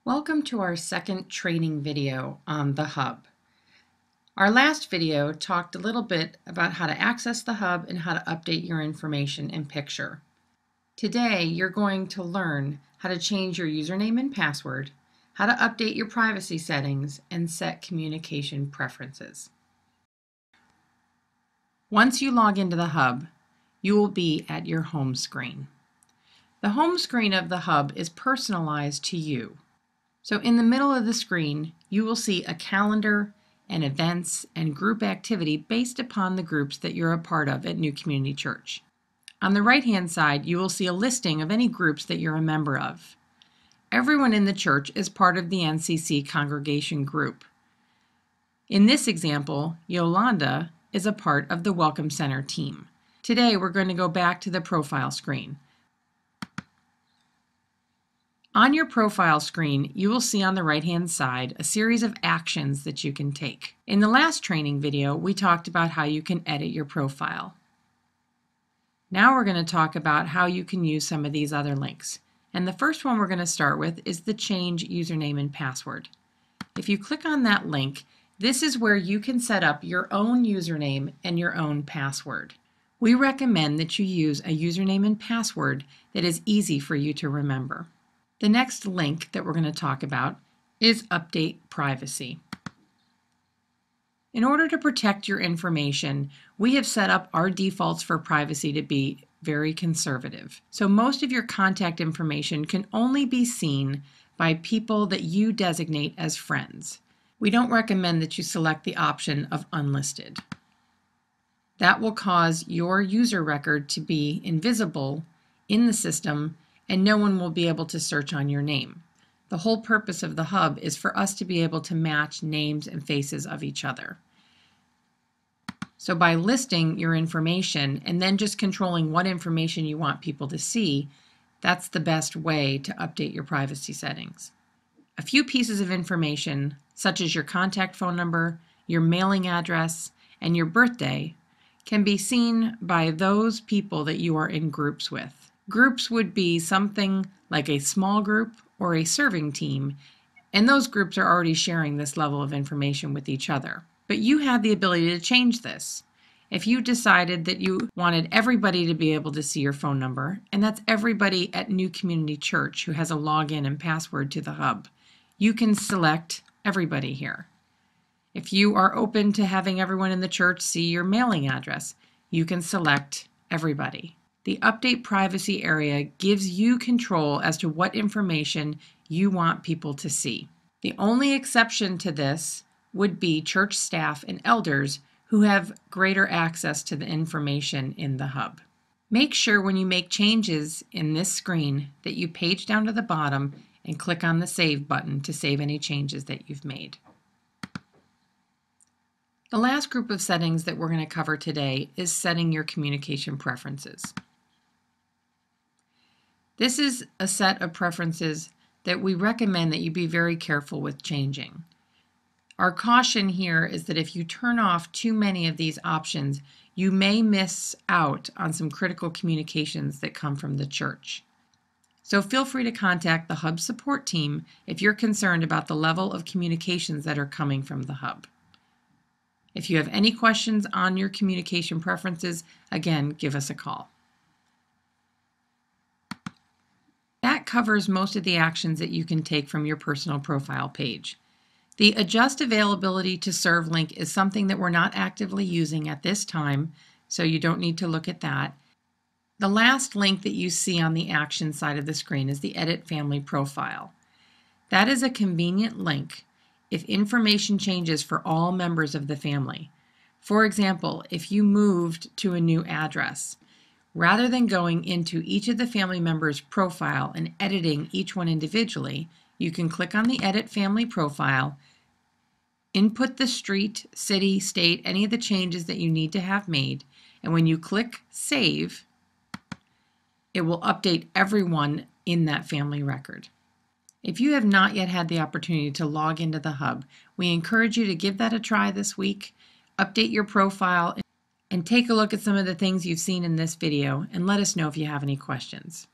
Welcome to our second training video on the Hub. Our last video talked a little bit about how to access the Hub and how to update your information in picture. Today, you're going to learn how to change your username and password, how to update your privacy settings, and set communication preferences. Once you log into the Hub, you will be at your home screen. The home screen of the Hub is personalized to you. So in the middle of the screen, you will see a calendar and events and group activity based upon the groups that you're a part of at New Community Church. On the right-hand side, you will see a listing of any groups that you're a member of. Everyone in the church is part of the NCC congregation group. In this example, Yolanda is a part of the Welcome Center team. Today, we're going to go back to the profile screen. On your profile screen, you will see on the right-hand side a series of actions that you can take. In the last training video, we talked about how you can edit your profile. Now we're going to talk about how you can use some of these other links. And the first one we're going to start with is the change username and password. If you click on that link, this is where you can set up your own username and your own password. We recommend that you use a username and password that is easy for you to remember. The next link that we're going to talk about is Update Privacy. In order to protect your information, we have set up our defaults for privacy to be very conservative. So most of your contact information can only be seen by people that you designate as friends. We don't recommend that you select the option of unlisted. That will cause your user record to be invisible in the system and no one will be able to search on your name. The whole purpose of the Hub is for us to be able to match names and faces of each other. So by listing your information and then just controlling what information you want people to see, that's the best way to update your privacy settings. A few pieces of information, such as your contact phone number, your mailing address, and your birthday, can be seen by those people that you are in groups with. Groups would be something like a small group or a serving team, and those groups are already sharing this level of information with each other. But you have the ability to change this. If you decided that you wanted everybody to be able to see your phone number, and that's everybody at New Community Church who has a login and password to the Hub, you can select everybody here. If you are open to having everyone in the church see your mailing address, you can select everybody. The Update Privacy area gives you control as to what information you want people to see. The only exception to this would be church staff and elders who have greater access to the information in the Hub. Make sure when you make changes in this screen that you page down to the bottom and click on the Save button to save any changes that you've made. The last group of settings that we're going to cover today is setting your communication preferences. This is a set of preferences that we recommend that you be very careful with changing. Our caution here is that if you turn off too many of these options, you may miss out on some critical communications that come from the church. So feel free to contact the Hub support team if you're concerned about the level of communications that are coming from the Hub. If you have any questions on your communication preferences, again, give us a call. That covers most of the actions that you can take from your personal profile page. The Adjust Availability to Serve link is something that we're not actively using at this time, so you don't need to look at that. The last link that you see on the action side of the screen is the Edit Family Profile. That is a convenient link if information changes for all members of the family. For example, if you moved to a new address, rather than going into each of the family members' profile and editing each one individually, you can click on the Edit Family Profile, input the street, city, state, any of the changes that you need to have made, and when you click Save, it will update everyone in that family record. If you have not yet had the opportunity to log into the Hub, we encourage you to give that a try this week, update your profile, and take a look at some of the things you've seen in this video and let us know if you have any questions.